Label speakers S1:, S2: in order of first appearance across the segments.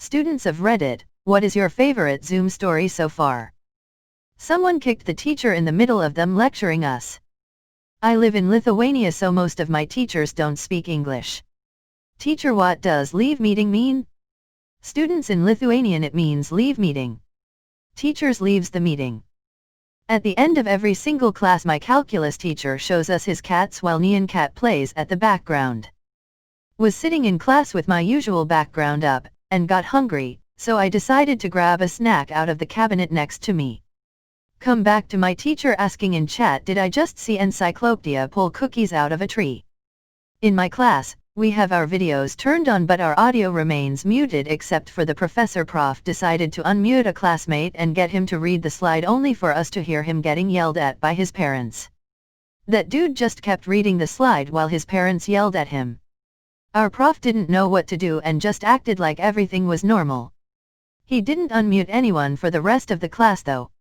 S1: Students of Reddit, what is your favorite Zoom story so far? Someone kicked the teacher in the middle of them lecturing us. I live in Lithuania, so most of my teachers don't speak English. Teacher, what does leave meeting mean? Students, in Lithuanian it means leave meeting. Teachers leaves the meeting. At the end of every single class, my calculus teacher shows us his cats while Neon Cat plays at the background. Was sitting in class with my usual background up, and got hungry, so I decided to grab a snack out of the cabinet next to me. Come back to my teacher asking in chat, did I just see Encyclopedia pull cookies out of a tree? In my class, we have our videos turned on but our audio remains muted except for the professor. Prof decided to unmute a classmate and get him to read the slide only for us to hear him getting yelled at by his parents. That dude just kept reading the slide while his parents yelled at him. Our prof didn't know what to do and just acted like everything was normal. He didn't unmute anyone for the rest of the class though.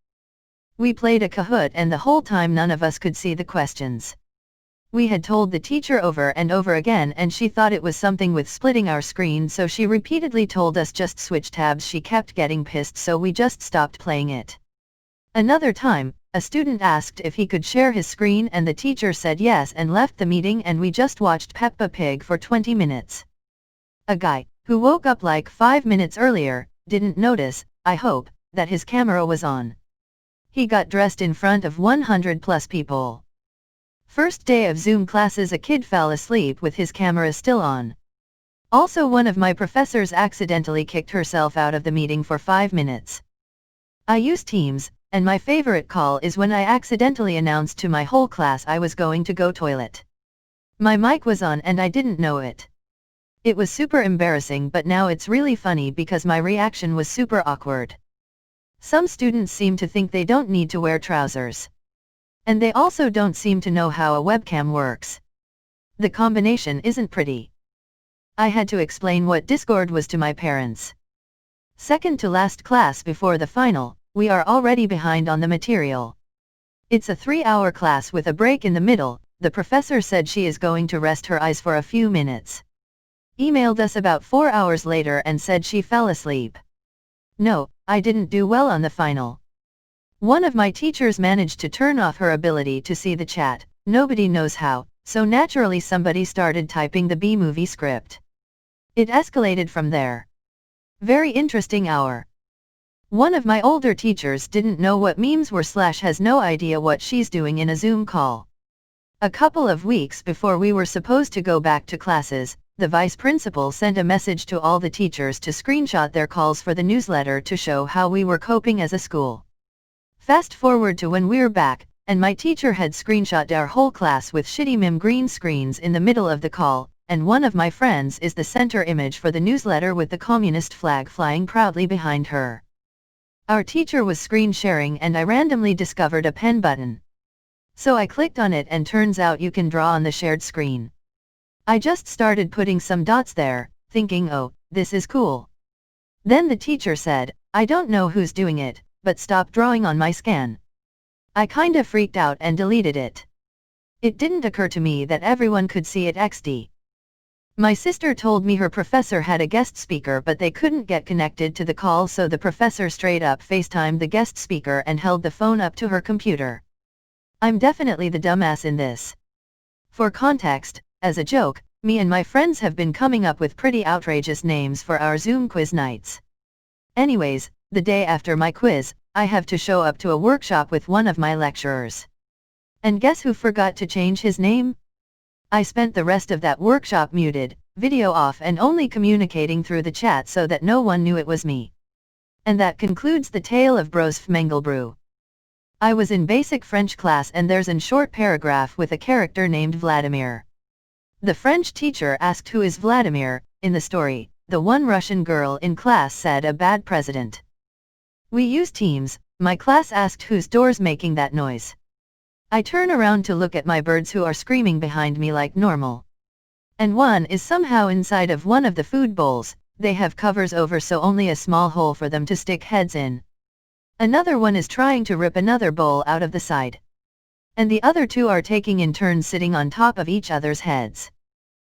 S1: We played a Kahoot and the whole time none of us could see the questions. We had told the teacher over and over again and she thought it was something with splitting our screen, so she repeatedly told us just switch tabs. She kept getting pissed, so we just stopped playing it. Another time, a student asked if he could share his screen and the teacher said yes and left the meeting, and we just watched Peppa Pig for 20 minutes. A guy, who woke up like 5 minutes earlier, didn't notice, I hope, that his camera was on. He got dressed in front of 100+ people. First day of Zoom classes, a kid fell asleep with his camera still on. Also, one of my professors accidentally kicked herself out of the meeting for 5 minutes. I use Teams, and my favorite call is when I accidentally announced to my whole class I was going to go toilet. My mic was on and I didn't know it. It was super embarrassing, but now it's really funny because my reaction was super awkward. Some students seem to think they don't need to wear trousers. And they also don't seem to know how a webcam works. The combination isn't pretty. I had to explain what Discord was to my parents. Second to last class before the final, we are already behind on the material. It's a 3-hour class with a break in the middle. The professor said she is going to rest her eyes for a few minutes. Emailed us about 4 hours later and said she fell asleep. No, I didn't do well on the final. One of my teachers managed to turn off her ability to see the chat, nobody knows how, so naturally somebody started typing the B-movie script. It escalated from there. Very interesting hour. One of my older teachers didn't know what memes were / has no idea what she's doing in a Zoom call. A couple of weeks before we were supposed to go back to classes, the vice principal sent a message to all the teachers to screenshot their calls for the newsletter to show how we were coping as a school. Fast forward to when we're back, and my teacher had screenshot our whole class with shitty meme green screens in the middle of the call, and one of my friends is the center image for the newsletter with the communist flag flying proudly behind her. Our teacher was screen sharing and I randomly discovered a pen button. So I clicked on it and turns out you can draw on the shared screen. I just started putting some dots there, thinking, oh, this is cool. Then the teacher said, I don't know who's doing it, but stop drawing on my scan. I kinda freaked out and deleted it. It didn't occur to me that everyone could see it XD. My sister told me her professor had a guest speaker but they couldn't get connected to the call, so the professor straight up FaceTimed the guest speaker and held the phone up to her computer. I'm definitely the dumbass in this. For context, as a joke, me and my friends have been coming up with pretty outrageous names for our Zoom quiz nights. Anyways, the day after my quiz, I have to show up to a workshop with one of my lecturers. And guess who forgot to change his name? I spent the rest of that workshop muted, video off and only communicating through the chat so that no one knew it was me. And that concludes the tale of Bros Fmengelbrew. I was in basic French class and there's a short paragraph with a character named Vladimir. The French teacher asked who is Vladimir. In the story, the one Russian girl in class said a bad president. We use Teams. My class asked whose door's making that noise. I turn around to look at my birds who are screaming behind me like normal. And one is somehow inside of one of the food bowls. They have covers over so only a small hole for them to stick heads in. Another one is trying to rip another bowl out of the side. And the other two are taking in turns sitting on top of each other's heads.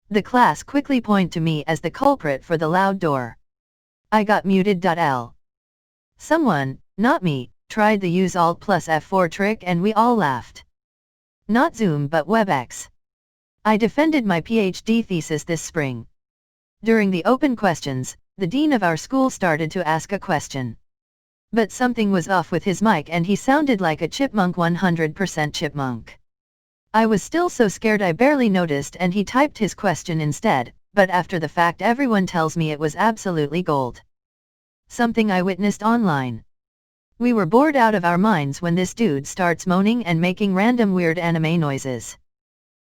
S1: The class quickly point to me as the culprit for the loud door. I got muted.l. Someone, not me, tried the use Alt plus F4 trick and we all laughed. Not Zoom but WebEx. I defended my PhD thesis this spring. During the open questions, the dean of our school started to ask a question. But something was off with his mic and he sounded like a chipmunk, 100% chipmunk. I was still so scared I barely noticed and he typed his question instead, but after the fact everyone tells me it was absolutely gold. Something I witnessed online. We were bored out of our minds when this dude starts moaning and making random weird anime noises.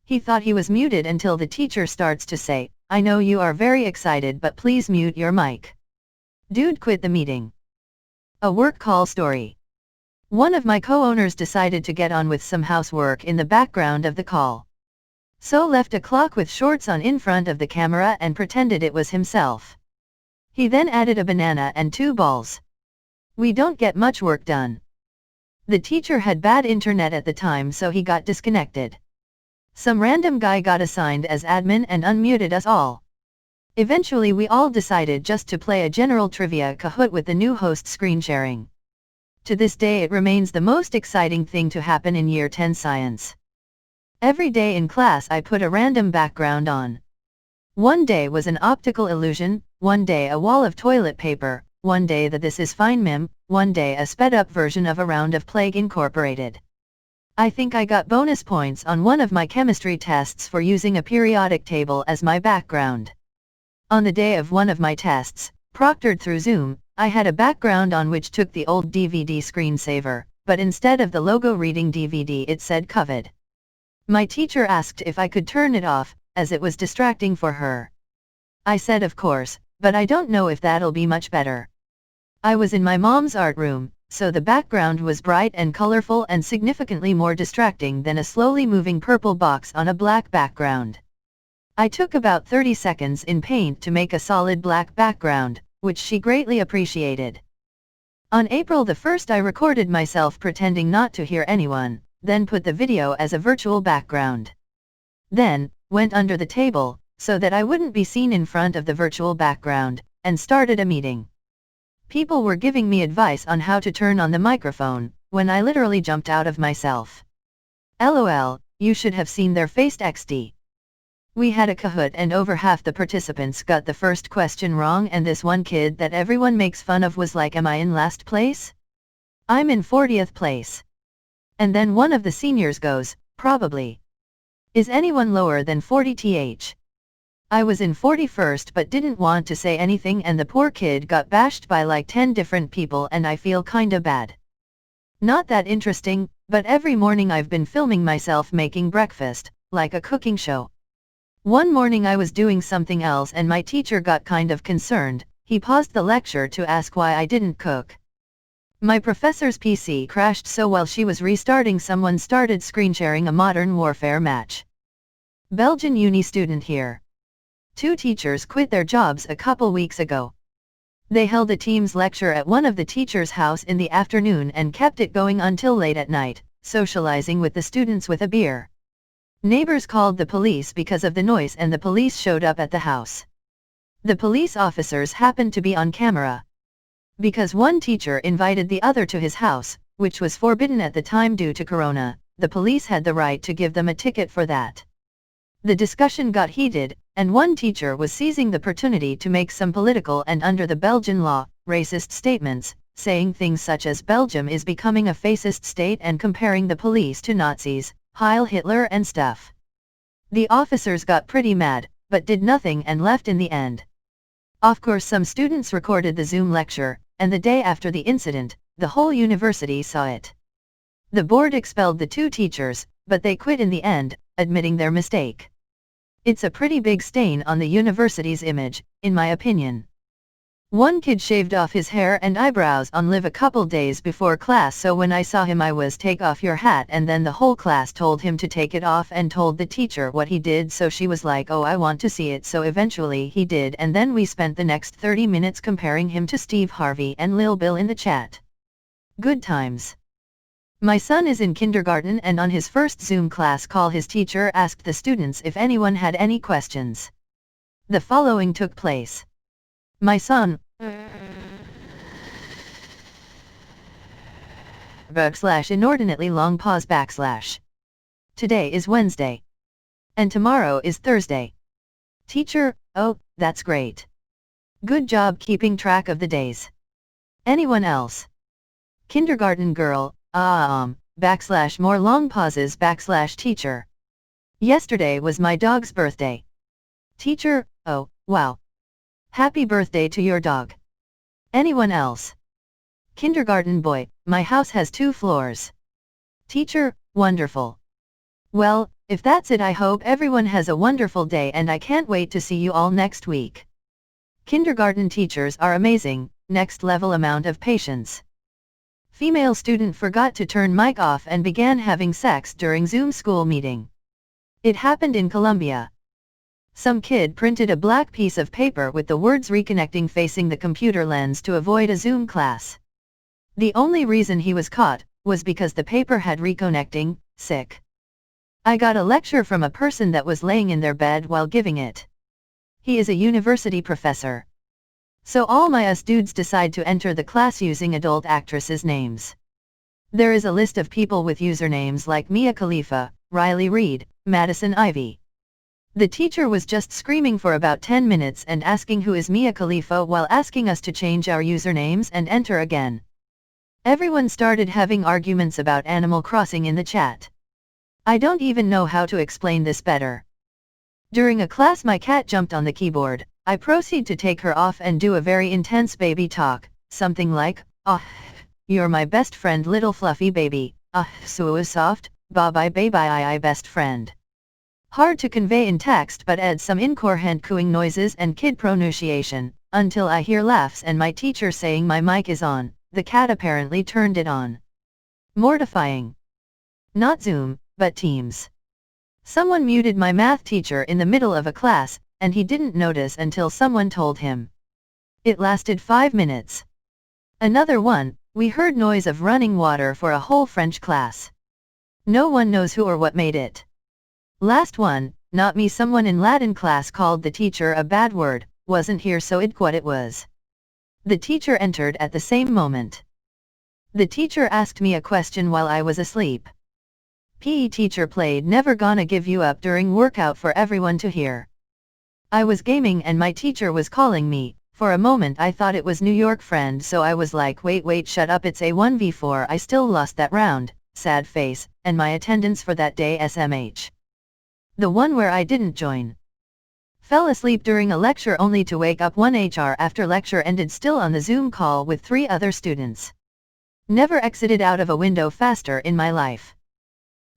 S1: He thought he was muted until the teacher starts to say, "I know you are very excited but please mute your mic." Dude quit the meeting. A work call story. One of my co-owners decided to get on with some housework in the background of the call. So left a clock with shorts on in front of the camera and pretended it was himself. He then added a banana and 2 balls. We don't get much work done. The teacher had bad internet at the time so he got disconnected. Some random guy got assigned as admin and unmuted us all. Eventually we all decided just to play a general trivia Kahoot with the new host screen sharing. To this day it remains the most exciting thing to happen in Year 10 science. Every day in class I put a random background on. One day was an optical illusion, one day a wall of toilet paper, one day the This Is Fine meme, one day a sped-up version of A Round of Plague Incorporated. I think I got bonus points on one of my chemistry tests for using a periodic table as my background. On the day of one of my tests, proctored through Zoom, I had a background on which took the old DVD screensaver, but instead of the logo reading DVD it said COVID. My teacher asked if I could turn it off, as it was distracting for her. I said of course, but I don't know if that'll be much better. I was in my mom's art room, so the background was bright and colorful and significantly more distracting than a slowly moving purple box on a black background. I took about 30 seconds in Paint to make a solid black background, which she greatly appreciated. On April the 1st I recorded myself pretending not to hear anyone, then put the video as a virtual background. Then, went under the table, so that I wouldn't be seen in front of the virtual background, and started a meeting. People were giving me advice on how to turn on the microphone, when I literally jumped out of myself. LOL, you should have seen their faced XD. We had a Kahoot and over half the participants got the first question wrong and this one kid that everyone makes fun of was like, "Am I in last place? I'm in 40th place." And then one of the seniors goes, "Probably. Is anyone lower than 40th? I was in 41st but didn't want to say anything and the poor kid got bashed by like 10 different people and I feel kinda bad. Not that interesting, but every morning I've been filming myself making breakfast, like a cooking show. One morning I was doing something else and my teacher got kind of concerned. He paused the lecture to ask why I didn't cook. My professor's PC crashed, so while she was restarting someone started screen sharing a Modern Warfare match. Belgian uni student here. 2 teachers quit their jobs a couple weeks ago. They held a Teams lecture at one of the teachers' house in the afternoon and kept it going until late at night, socializing with the students with a beer. Neighbors called the police because of the noise and the police showed up at the house. The police officers happened to be on camera. Because one teacher invited the other to his house, which was forbidden at the time due to Corona, the police had the right to give them a ticket for that. The discussion got heated, and one teacher was seizing the opportunity to make some political and, under the Belgian law, racist statements, saying things such as Belgium is becoming a fascist state and comparing the police to Nazis, Heil Hitler and stuff. The officers got pretty mad, but did nothing and left in the end. Of course some students recorded the Zoom lecture, and the day after the incident, the whole university saw it. The board expelled the 2 teachers, but they quit in the end, admitting their mistake. It's a pretty big stain on the university's image, in my opinion. One kid shaved off his hair and eyebrows on live a couple days before class, so when I saw him I was, "Take off your hat," and then the whole class told him to take it off and told the teacher what he did, so she was like, "Oh, I want to see it," so eventually he did, and then we spent the next 30 minutes comparing him to Steve Harvey and Lil Bill in the chat. Good times. My son is in kindergarten and on his first Zoom class call his teacher asked the students if anyone had any questions. The following took place. My son, /inordinately long pause /. Today is Wednesday. And tomorrow is Thursday. Teacher, oh, that's great. Good job keeping track of the days. Anyone else? Kindergarten girl, more long pauses /teacher. Yesterday was my dog's birthday. Teacher, oh, wow. Happy birthday to your dog. Anyone else? Kindergarten boy, my house has 2 floors. Teacher, wonderful. Well, if that's it, I hope everyone has a wonderful day and I can't wait to see you all next week. Kindergarten teachers are amazing, next level amount of patience. Female student forgot to turn mic off and began having sex during Zoom school meeting. It happened in Colombia. Some kid printed a black piece of paper with the words reconnecting facing the computer lens to avoid a Zoom class. The only reason he was caught was because the paper had reconnecting, sick. I got a lecture from a person that was laying in their bed while giving it. He is a university professor. So all my us dudes decide to enter the class using adult actresses' names. There is a list of people with usernames like Mia Khalifa, Riley Reid, Madison Ivy. The teacher was just screaming for about 10 minutes and asking who is Mia Khalifa while asking us to change our usernames and enter again. Everyone started having arguments about Animal Crossing in the chat. I don't even know how to explain this better. During a class my cat jumped on the keyboard. I proceed to take her off and do a very intense baby talk, something like, you're my best friend little fluffy baby, so soft, bye-bye baby best friend. Hard to convey in text but adds some incoherent cooing noises and kid pronunciation, until I hear laughs and my teacher saying my mic is on, the cat apparently turned it on. Mortifying. Not Zoom, but Teams. Someone muted my math teacher in the middle of a class, and he didn't notice until someone told him. It lasted 5 minutes. Another one, we heard noise of running water for a whole French class. No one knows who or what made it. Last one, not me, someone in Latin class called the teacher a bad word, wasn't here so it what it was. The teacher entered at the same moment. The teacher asked me a question while I was asleep. PE teacher played Never Gonna Give You Up during workout for everyone to hear. I was gaming and my teacher was calling me. For a moment I thought it was New York friend, so I was like wait shut up, it's a 1v4. I still lost that round, sad face, and my attendance for that day SMH. The one where I didn't join. Fell asleep during a lecture only to wake up 1 HR after lecture ended still on the Zoom call with 3 other students. Never exited out of a window faster in my life.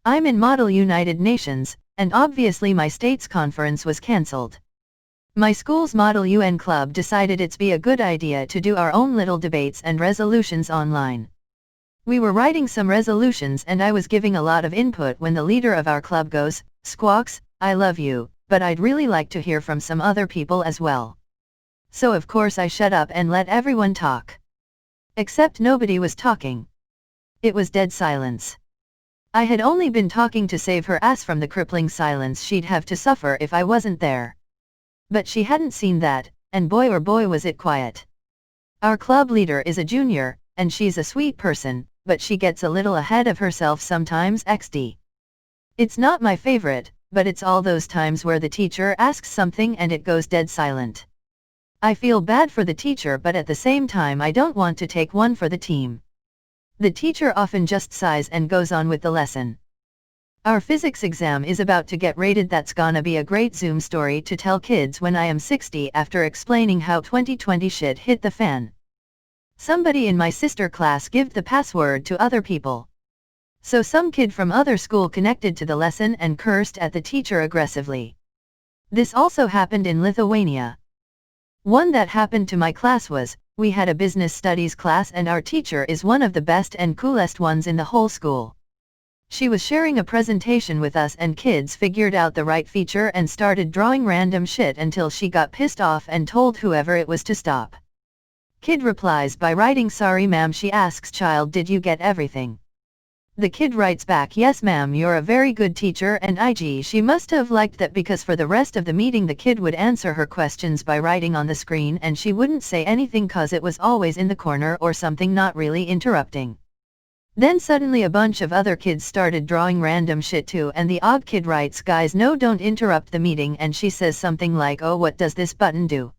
S1: I'm in Model United Nations, and obviously my state's conference was cancelled. My school's Model UN Club decided it's be a good idea to do our own little debates and resolutions online. We were writing some resolutions and I was giving a lot of input when the leader of our club goes, "Squawks, I love you, but I'd really like to hear from some other people as well." So of course I shut up and let everyone talk. Except nobody was talking. It was dead silence. I had only been talking to save her ass from the crippling silence she'd have to suffer if I wasn't there. But she hadn't seen that, and boy was it quiet. Our club leader is a junior, and she's a sweet person, but she gets a little ahead of herself sometimes XD. It's not my favorite, but it's all those times where the teacher asks something and it goes dead silent. I feel bad for the teacher, but at the same time I don't want to take one for the team. The teacher often just sighs and goes on with the lesson. Our physics exam is about to get rated. That's gonna be a great Zoom story to tell kids when I am 60 after explaining how 2020 shit hit the fan. Somebody in my sister class gave the password to other people. So some kid from other school connected to the lesson and cursed at the teacher aggressively. This also happened in Lithuania. One that happened to my class was, we had a business studies class and our teacher is one of the best and coolest ones in the whole school. She was sharing a presentation with us and kids figured out the right feature and started drawing random shit until she got pissed off and told whoever it was to stop. Kid replies by writing, "Sorry ma'am." She asks child, "Did you get everything?" The kid writes back, "Yes ma'am, you're a very good teacher," and IG she must have liked that because for the rest of the meeting the kid would answer her questions by writing on the screen and she wouldn't say anything cause it was always in the corner or something, not really interrupting. Then suddenly a bunch of other kids started drawing random shit too, and the odd kid writes, "Guys, no, don't interrupt the meeting," and she says something like, "Oh, what does this button do?"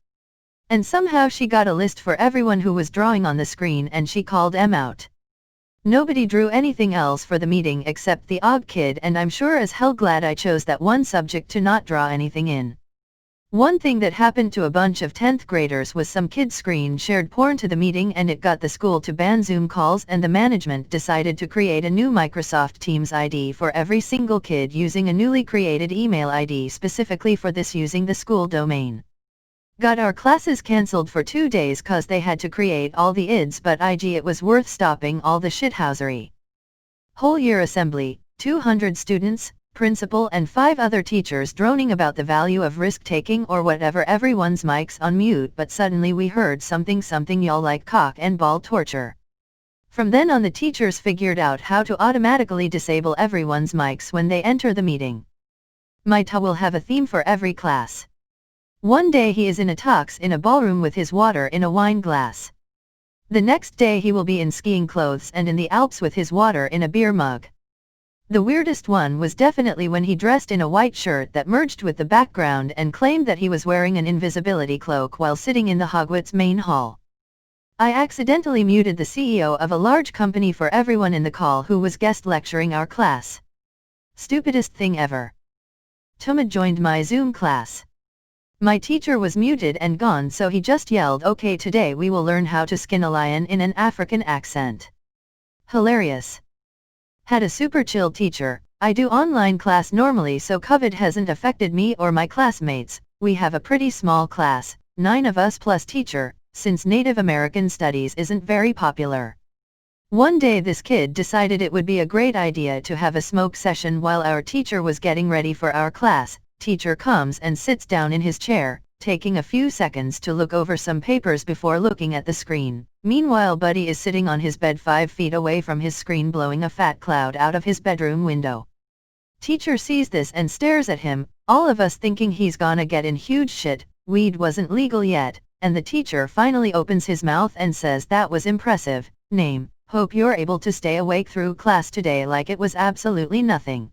S1: And somehow she got a list for everyone who was drawing on the screen and she called them out. Nobody drew anything else for the meeting except the odd kid, and I'm sure as hell glad I chose that one subject to not draw anything in. One thing that happened to a bunch of 10th graders was some kid screen shared porn to the meeting and it got the school to ban Zoom calls, and the management decided to create a new Microsoft Teams ID for every single kid using a newly created email ID specifically for this using the school domain. Got our classes cancelled for 2 days cause they had to create all the IDs, but IG it was worth stopping all the shithousery. Whole year assembly, 200 students, principal and 5 other teachers droning about the value of risk-taking or whatever, everyone's mics on mute, but suddenly we heard something y'all like cock and ball torture. From then on the teachers figured out how to automatically disable everyone's mics when they enter the meeting. My ta will have a theme for every class. One day he is in a tux in a ballroom with his water in a wine glass. The next day he will be in skiing clothes and in the Alps with his water in a beer mug. The weirdest one was definitely when he dressed in a white shirt that merged with the background and claimed that he was wearing an invisibility cloak while sitting in the Hogwarts main hall. I accidentally muted the CEO of a large company for everyone in the call who was guest lecturing our class. Stupidest thing ever. Tumad joined my Zoom class. My teacher was muted and gone, so he just yelled, "Okay, today we will learn how to skin a lion," in an African accent. Hilarious. Had a super chill teacher. I do online class normally, so COVID hasn't affected me or my classmates. We have a pretty small class, 9 of us plus teacher, since Native American studies isn't very popular. One day this kid decided it would be a great idea to have a smoke session while our teacher was getting ready for our class. Teacher comes and sits down in his chair, taking a few seconds to look over some papers before looking at the screen. Meanwhile Buddy is sitting on his bed 5 feet away from his screen blowing a fat cloud out of his bedroom window. Teacher sees this and stares at him, all of us thinking he's gonna get in huge shit. Weed wasn't legal yet, and the teacher finally opens his mouth and says, "That was impressive, name. Hope you're able to stay awake through class today," like it was absolutely nothing.